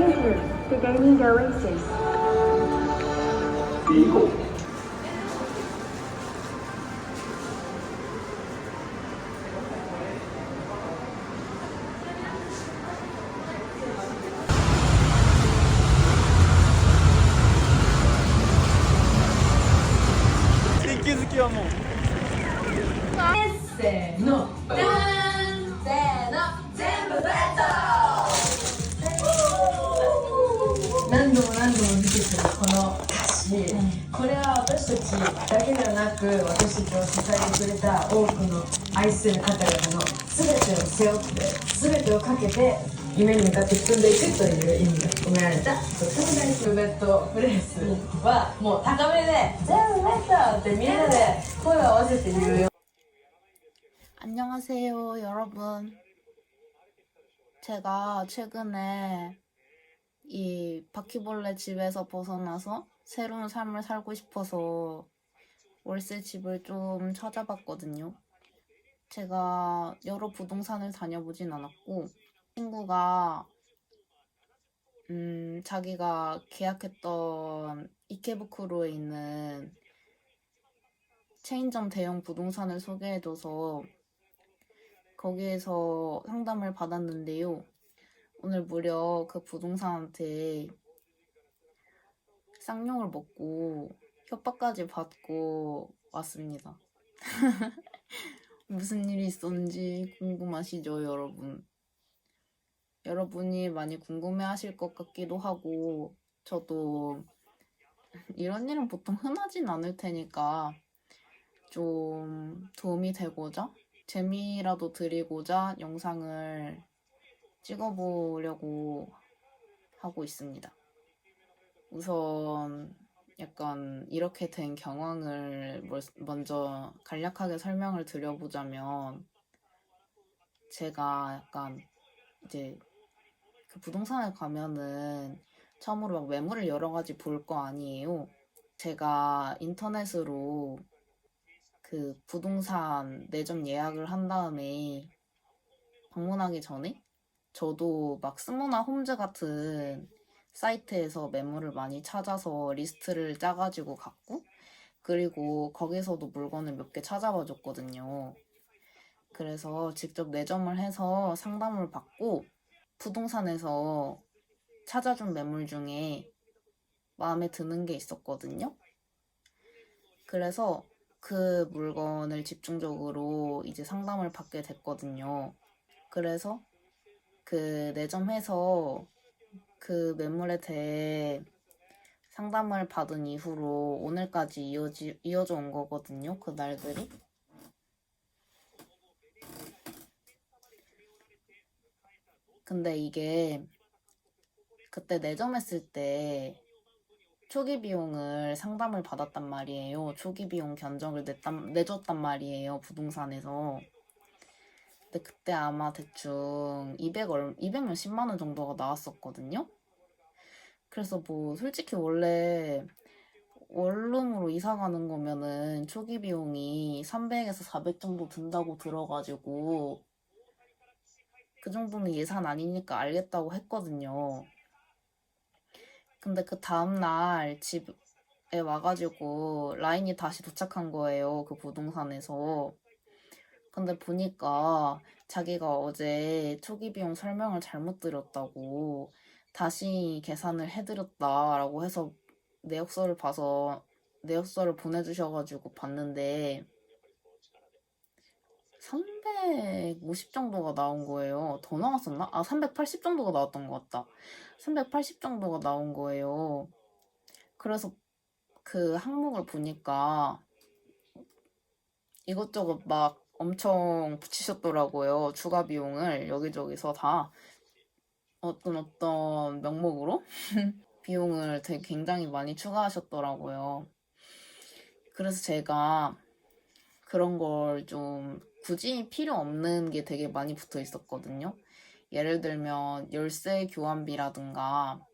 Bluetooth beginning Oasis. Bigo. 인기好きはもうせーの、じゃーん、せーの、全部ベッド。何度も何度も出てくるこの歌詞、これは私たちだけではなく、私たちを支えてくれた多くの愛する方々の全てを背負って全てをかけて夢に向かって進んでいくという意味が込められたとても大好きなベッドフレーズはもう高めで全部ベッドってみんなで声を合わせて言うよ。 안녕하세요, 여러분. 제가 최근에 이 바퀴벌레 집에서 벗어나서 새로운 삶을 살고 싶어서 월세 집을 좀 찾아봤거든요. 제가 여러 부동산을 다녀보진 않았고, 친구가 자기가 계약했던 이케부쿠로에 있는 체인점 대형 부동산을 소개해줘서 거기에서 상담을 받았는데요. 오늘 무려 그 부동산한테 쌍욕을 먹고 협박까지 받고 왔습니다. 무슨 일이 있었는지 궁금하시죠, 여러분? 여러분이 많이 궁금해하실 것 같기도 하고 저도 이런 일은 보통 흔하진 않을 테니까 좀 도움이 되고자 재미라도 드리고자 영상을 찍어보려고 하고 있습니다. 우선 약간 이렇게 된 경황을 먼저 간략하게 설명을 드려보자면, 제가 약간 이제 그 부동산에 가면은 처음으로 막 매물을 여러 가지 볼 거 아니에요. 제가 인터넷으로 그 부동산 매점 예약을 한 다음에 방문하기 전에 저도 막 스모나 홈즈 같은 사이트에서 매물을 많이 찾아서 리스트를 짜가지고 갔고, 그리고 거기서도 물건을 몇 개 찾아봐 줬거든요. 그래서 직접 내점을 해서 상담을 받고 부동산에서 찾아준 매물 중에 마음에 드는 게 있었거든요. 그래서 그 물건을 집중적으로 이제 상담을 받게 됐거든요. 그래서 그 내점해서 그 매물에 대해 상담을 받은 이후로 오늘까지 이어져 온 거거든요. 그 날들이. 근데 이게 그때 내점했을 때 초기 비용을 상담을 받았단 말이에요. 초기 비용 견적을 내줬단 말이에요. 부동산에서. 근데 그때 아마 대충 200 몇십만 원 정도가 나왔었거든요. 그래서 뭐 솔직히 원래 원룸으로 이사 가는 거면은 초기 비용이 300에서 400 정도 든다고 들어가지고 그 정도는 예산 아니니까 알겠다고 했거든요. 근데 그 다음날 집에 와가지고 라인이 다시 도착한 거예요. 그 부동산에서. 근데 보니까 자기가 어제 초기 비용 설명을 잘못 드렸다고 다시 계산을 해드렸다라고 해서 내역서를 보내주셔가지고 봤는데 350 정도가 나온 거예요. 더 나왔었나? 380 정도가 나왔던 것 같다. 380 정도가 나온 거예요. 그래서 그 항목을 보니까 이것저것 막 엄청 붙이셨더라고요. 추가 비용을 여기저기서 다 어떤 명목으로 비용을 되게 굉장히 많이 추가하셨더라고요. 그래서 제가 그런 걸 좀 굳이 필요 없는 게 되게 많이 붙어 있었거든요. 예를 들면 열쇠 교환비라든가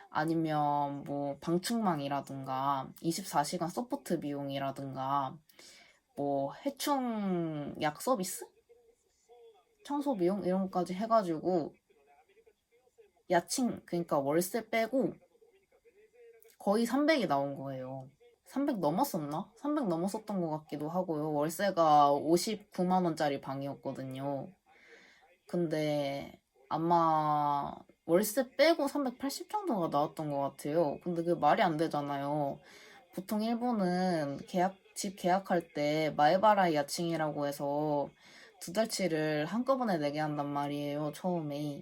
아니면 뭐 방충망이라든가 24시간 서포트 비용이라든가 뭐 해충 약 서비스? 청소 비용? 이런 것까지 해가지고 야칭, 그러니까 월세 빼고 거의 300이 나온 거예요. 300 넘었었나? 300 넘었었던 것 같기도 하고요. 월세가 59만 원짜리 방이었거든요. 근데 아마 월세 빼고 380 정도가 나왔던 것 같아요. 근데 그게 말이 안 되잖아요. 보통 일본은 집 계약할 때 마에바라이 야칭이라고 해서 2달치를 한꺼번에 내게 한단 말이에요, 처음에.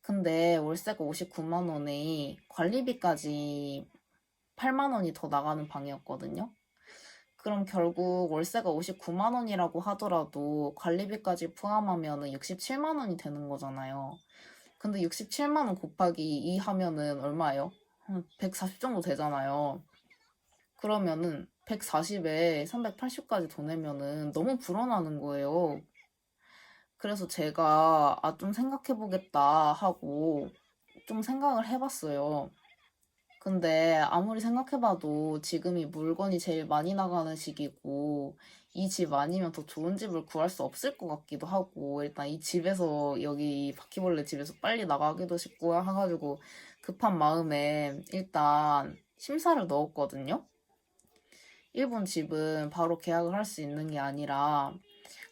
근데 월세가 59만 원에 관리비까지 8만 원이 더 나가는 방이었거든요. 그럼 결국 월세가 59만 원이라고 하더라도 관리비까지 포함하면 67만 원이 되는 거잖아요. 근데 67만 원 곱하기 2 하면은 얼마예요? 한 140 정도 되잖아요. 그러면은 140에 380까지 더 내면은 너무 불어나는 거예요. 그래서 제가 좀 생각해보겠다 하고 좀 생각을 해봤어요. 근데 아무리 생각해봐도 지금이 물건이 제일 많이 나가는 시기고 이 집 아니면 더 좋은 집을 구할 수 없을 것 같기도 하고 일단 이 집에서 여기 바퀴벌레 집에서 빨리 나가기도 싶고 해가지고 급한 마음에 일단 심사를 넣었거든요. 일본 집은 바로 계약을 할 수 있는 게 아니라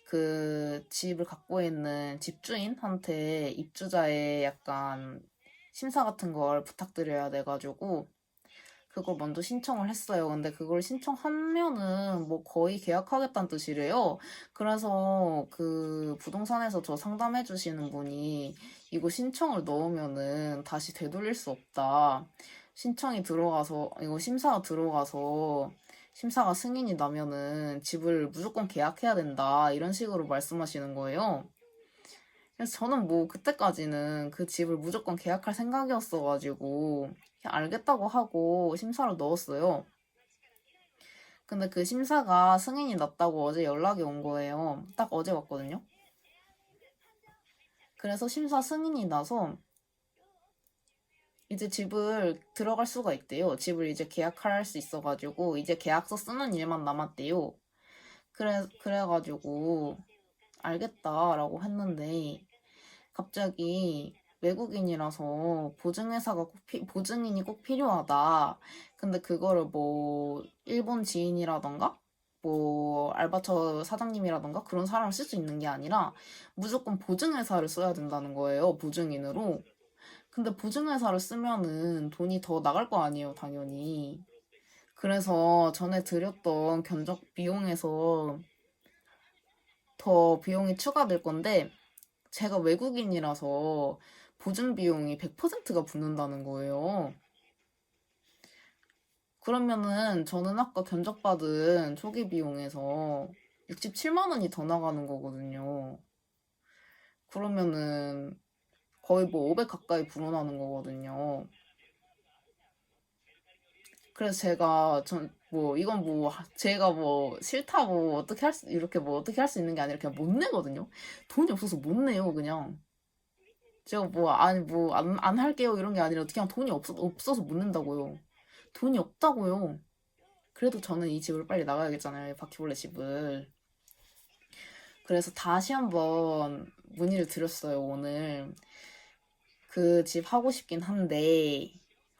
그 집을 갖고 있는 집주인한테 입주자의 약간 심사 같은 걸 부탁드려야 돼가지고 그걸 먼저 신청을 했어요. 근데 그걸 신청하면은 뭐 거의 계약하겠다는 뜻이래요. 그래서 그 부동산에서 저 상담해 주시는 분이 이거 신청을 넣으면은 다시 되돌릴 수 없다. 신청이 들어가서 이거 심사가 들어가서 심사가 승인이 나면은 집을 무조건 계약해야 된다. 이런 식으로 말씀하시는 거예요. 그래서 저는 뭐 그때까지는 그 집을 무조건 계약할 생각이었어가지고 그냥 알겠다고 하고 심사를 넣었어요. 근데 그 심사가 승인이 났다고 어제 연락이 온 거예요. 딱 어제 왔거든요. 그래서 심사 승인이 나서 이제 집을 들어갈 수가 있대요. 집을 이제 계약할 수 있어가지고 이제 계약서 쓰는 일만 남았대요. 그래가지고 알겠다라고 했는데 갑자기 외국인이라서 보증인이 꼭 필요하다. 근데 그거를 뭐 일본 지인이라던가 뭐 알바처 사장님이라던가 그런 사람을 쓸 수 있는 게 아니라 무조건 보증회사를 써야 된다는 거예요. 보증인으로. 근데 보증회사를 쓰면은 돈이 더 나갈 거 아니에요, 당연히. 그래서 전에 드렸던 견적 비용에서 더 비용이 추가될 건데 제가 외국인이라서 보증 비용이 100%가 붙는다는 거예요. 그러면은 저는 아까 견적받은 초기 비용에서 67만 원이 더 나가는 거거든요. 그러면은 거의 뭐 500 가까이 불어나는 거거든요. 그래서 이건 뭐 제가 뭐 싫다고 이렇게 뭐 어떻게 할 수 있는 게 아니라 그냥 못 내거든요. 돈이 없어서 못 내요, 그냥. 제가 안 할게요 이런 게 아니라 그냥 돈이 없어서 못 낸다고요. 돈이 없다고요. 그래도 저는 이 집을 빨리 나가야겠잖아요, 이 바퀴벌레 집을. 그래서 다시 한번 문의를 드렸어요, 오늘. 그 집 하고 싶긴 한데,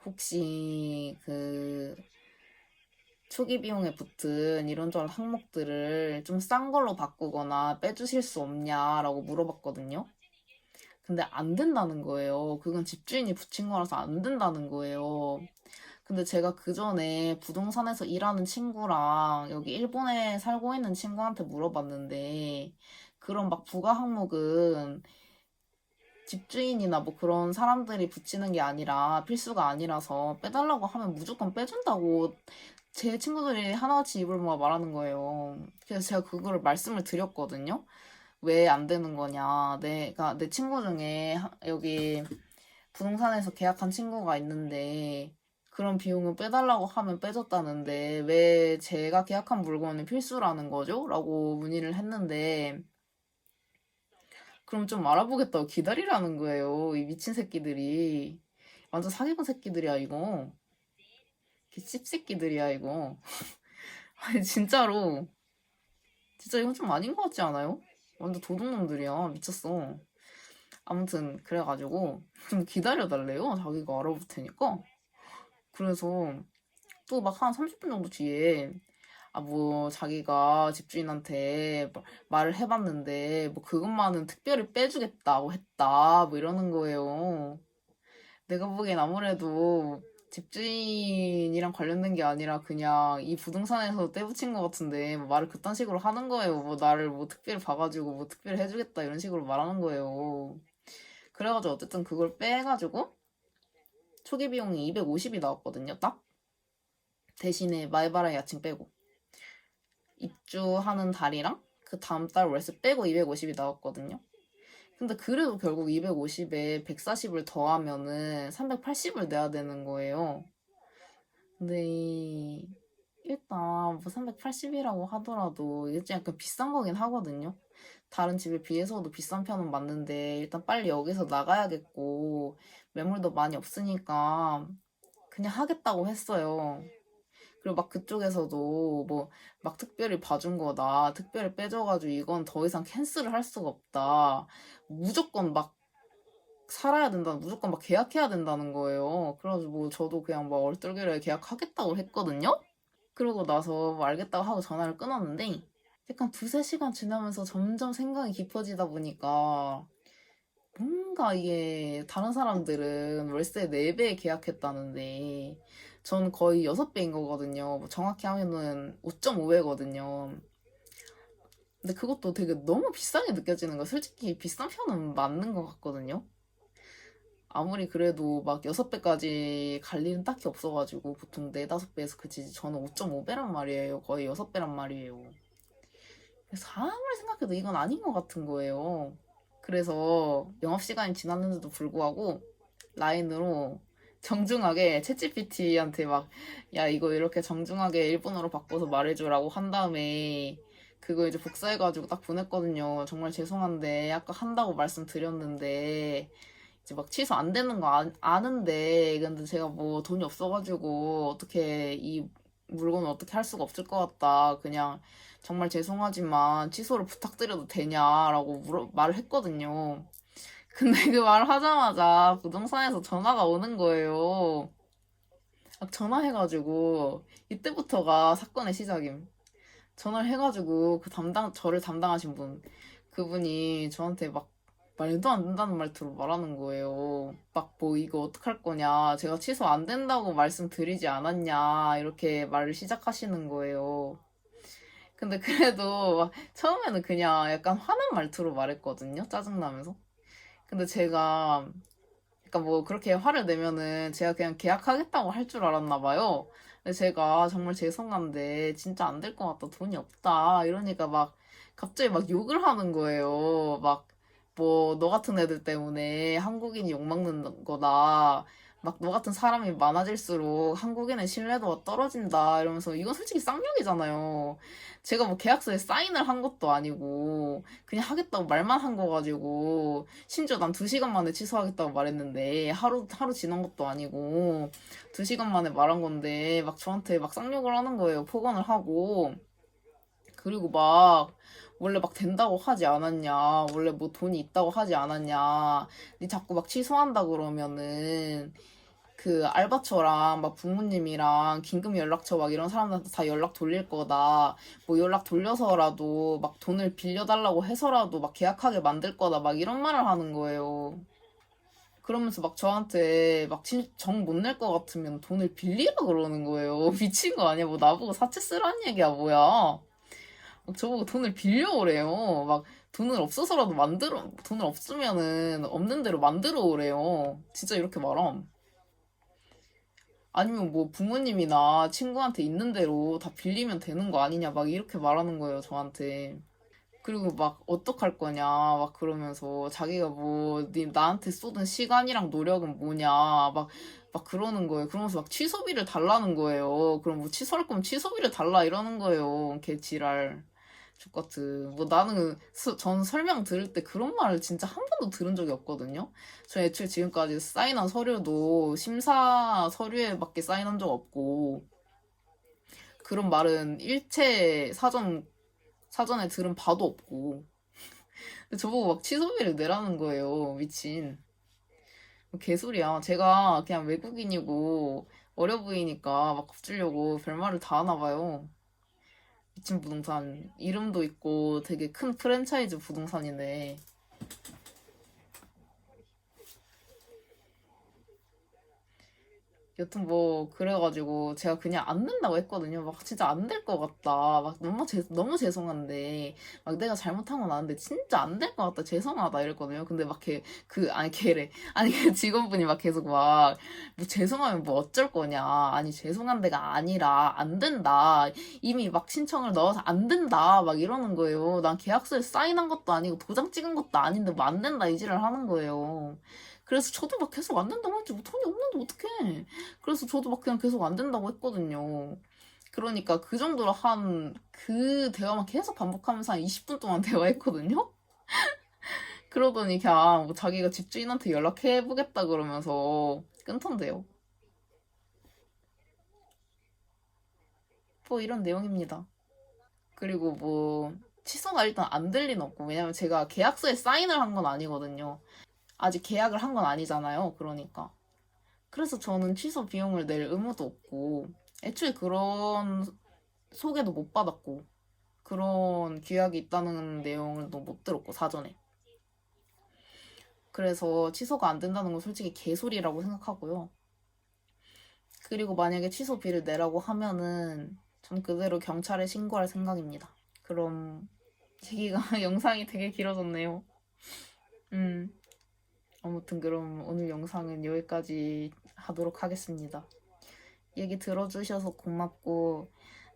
혹시 그 초기 비용에 붙은 이런저런 항목들을 좀 싼 걸로 바꾸거나 빼주실 수 없냐라고 물어봤거든요. 근데 안 된다는 거예요. 그건 집주인이 붙인 거라서 안 된다는 거예요. 근데 제가 그 전에 부동산에서 일하는 친구랑 여기 일본에 살고 있는 친구한테 물어봤는데 그런 막 부가 항목은 집주인이나 뭐 그런 사람들이 붙이는 게 아니라 필수가 아니라서 빼달라고 하면 무조건 빼준다고 제 친구들이 하나같이 입을 모아 말하는 거예요. 그래서 제가 그거를 말씀을 드렸거든요. 왜 안 되는 거냐. 내 친구 중에 여기 부동산에서 계약한 친구가 있는데 그런 비용을 빼달라고 하면 빼줬다는데 왜 제가 계약한 물건이 필수라는 거죠? 라고 문의를 했는데 그럼 좀 알아보겠다고 기다리라는 거예요. 이 미친 새끼들이. 완전 사기꾼 새끼들이야, 이거. 씹새끼들이야, 이거. 아니, 진짜로. 진짜 이건 좀 아닌 것 같지 않아요? 완전 도둑놈들이야. 미쳤어. 아무튼 그래가지고 좀 기다려달래요. 자기가 알아볼 테니까. 그래서 또 막 한 30분 정도 뒤에 뭐 자기가 집주인한테 말을 해봤는데 뭐 그것만은 특별히 빼주겠다고 했다 뭐 이러는 거예요. 내가 보기엔 아무래도 집주인이랑 관련된 게 아니라 그냥 이 부동산에서 떼붙인 것 같은데 뭐 말을 그딴 식으로 하는 거예요. 뭐 나를 뭐 특별히 봐가지고 뭐 특별히 해주겠다 이런 식으로 말하는 거예요. 그래가지고 어쨌든 그걸 빼가지고 초기 비용이 250이 나왔거든요. 딱 대신에 말바람 야칭 빼고 입주하는 달이랑 그 다음 달 월세 빼고 250이 나왔거든요. 근데 그래도 결국 250에 140을 더하면은 380을 내야 되는 거예요. 근데 일단 뭐 380이라고 하더라도 이게 좀 약간 비싼 거긴 하거든요. 다른 집에 비해서도 비싼 편은 맞는데 일단 빨리 여기서 나가야겠고 매물도 많이 없으니까 그냥 하겠다고 했어요. 그리고 막 그쪽에서도 뭐 막 특별히 봐준 거다. 특별히 빼줘가지고 이건 더 이상 캔슬을 할 수가 없다. 무조건 막 살아야 된다. 무조건 막 계약해야 된다는 거예요. 그래가지고 뭐 저도 그냥 막 얼떨결에 계약하겠다고 했거든요. 그러고 나서 뭐 알겠다고 하고 전화를 끊었는데 약간 두세 시간 지나면서 점점 생각이 깊어지다 보니까 뭔가 이게 다른 사람들은 월세 4배 계약했다는데 전 거의 6배인 거거든요. 뭐 정확히 하면은 5.5배거든요. 근데 그것도 되게 너무 비싸게 느껴지는 거예요. 솔직히 비싼 편은 맞는 것 같거든요. 아무리 그래도 막 6배까지 갈 일은 딱히 없어가지고 보통 4, 5배에서 그치지 저는 5.5배란 말이에요. 거의 6배란 말이에요. 그래서 아무리 생각해도 이건 아닌 것 같은 거예요. 그래서 영업시간이 지났는데도 불구하고 라인으로 정중하게 챗GPT한테 막, 야, 이거 이렇게 정중하게 일본어로 바꿔서 말해줘라고 한 다음에 그거 이제 복사해가지고 딱 보냈거든요. 정말 죄송한데, 아까 한다고 말씀드렸는데, 이제 막 취소 안 되는 거 아는데, 근데 제가 뭐 돈이 없어가지고 어떻게 이 물건을 어떻게 할 수가 없을 것 같다. 그냥 정말 죄송하지만 취소를 부탁드려도 되냐라고 말을 했거든요. 근데 그 말을 하자마자 부동산에서 전화가 오는 거예요. 막 전화해가지고 이때부터가 사건의 시작임. 전화를 해가지고 저를 담당하신 분 그분이 저한테 막 말도 안 된다는 말투로 말하는 거예요. 막 뭐 이거 어떡할 거냐. 제가 취소 안 된다고 말씀드리지 않았냐. 이렇게 말을 시작하시는 거예요. 근데 그래도 막 처음에는 그냥 약간 화난 말투로 말했거든요. 짜증나면서. 근데 제가 약간 뭐 그렇게 화를 내면은 제가 그냥 계약하겠다고 할 줄 알았나 봐요. 근데 제가 정말 죄송한데 진짜 안 될 것 같다. 돈이 없다. 이러니까 막 갑자기 막 욕을 하는 거예요. 막 뭐 너 같은 애들 때문에 한국인이 욕먹는 거다. 막 너 같은 사람이 많아질수록 한국인의 신뢰도가 떨어진다. 이러면서 이건 솔직히 쌍욕이잖아요. 제가 뭐 계약서에 사인을 한 것도 아니고 그냥 하겠다고 말만 한 거 가지고 심지어 난 2시간 만에 취소하겠다고 말했는데 하루 지난 것도 아니고 2시간 만에 말한 건데 막 저한테 막 쌍욕을 하는 거예요. 폭언을 하고. 그리고 막 원래 막 된다고 하지 않았냐. 원래 뭐 돈이 있다고 하지 않았냐. 니 자꾸 막 취소한다 그러면은 그 알바처랑 막 부모님이랑 긴급 연락처 막 이런 사람들한테 다 연락 돌릴 거다. 뭐 연락 돌려서라도 막 돈을 빌려달라고 해서라도 막 계약하게 만들 거다. 막 이런 말을 하는 거예요. 그러면서 막 저한테 막 정 못 낼 것 같으면 돈을 빌리라 그러는 거예요. 미친 거 아니야? 뭐 나보고 사채 쓰라는 얘기야, 뭐야. 막 저보고 돈을 빌려오래요. 막 돈을 없어서라도 돈을 없으면은 없는 대로 만들어 오래요. 진짜 이렇게 말함. 아니면 뭐 부모님이나 친구한테 있는 대로 다 빌리면 되는 거 아니냐 막 이렇게 말하는 거예요, 저한테. 그리고 막 어떡할 거냐 막 그러면서 자기가 뭐 나한테 쏟은 시간이랑 노력은 뭐냐 막 그러는 거예요. 그러면서 막 취소비를 달라는 거예요. 그럼 뭐 취소할 거면 취소비를 달라 이러는 거예요. 걔 지랄. 족같은. 뭐 나는 전 설명 들을 때 그런 말을 진짜 한 번도 들은 적이 없거든요. 저 애초에 지금까지 사인한 서류도 심사 서류에밖에 사인한 적 없고 그런 말은 일체 사전에 들은 바도 없고. 저보고 막 취소비를 내라는 거예요. 미친. 뭐 개소리야. 제가 그냥 외국인이고 어려 보이니까 막 겁주려고 별말을 다 하나 봐요. 미친 부동산. 이름도 있고 되게 큰 프랜차이즈 부동산인데. 여튼 뭐 그래가지고 제가 그냥 안 된다고 했거든요. 막 진짜 안 될 것 같다. 막 너무 죄송한데 막 내가 잘못한 건 아는데 진짜 안 될 것 같다. 죄송하다 이랬거든요. 근데 막 아니 걔래. 아니 그 직원분이 막 계속 막 뭐 죄송하면 뭐 어쩔 거냐. 아니 죄송한 데가 아니라 안 된다. 이미 막 신청을 넣어서 안 된다. 막 이러는 거예요. 난 계약서에 사인한 것도 아니고 도장 찍은 것도 아닌데 뭐 안 된다 이 지랄 하는 거예요. 그래서 저도 막 계속 안 된다고 했지. 뭐 돈이 없는데 어떡해. 그래서 저도 막 그냥 계속 안 된다고 했거든요. 그러니까 그 정도로 그 대화만 계속 반복하면서 한 20분 동안 대화했거든요? 그러더니 그냥 뭐 자기가 집주인한테 연락해보겠다 그러면서 끊던데요. 뭐 이런 내용입니다. 그리고 뭐 취소가 일단 안 될 리는 없고 왜냐면 제가 계약서에 사인을 한 건 아니거든요. 아직 계약을 한 건 아니잖아요. 그러니까. 그래서 저는 취소 비용을 낼 의무도 없고, 애초에 그런 소개도 못 받았고, 그런 규약이 있다는 내용도 못 들었고, 사전에. 그래서 취소가 안 된다는 건 솔직히 개소리라고 생각하고요. 그리고 만약에 취소비를 내라고 하면은, 전 그대로 경찰에 신고할 생각입니다. 그럼, 얘기가, 영상이 되게 길어졌네요. 아무튼 그럼 오늘 영상은 여기까지 하도록 하겠습니다. 얘기 들어주셔서 고맙고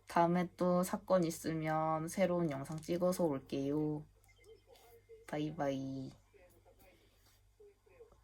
다음에 또 사건 있으면 새로운 영상 찍어서 올게요. 바이바이.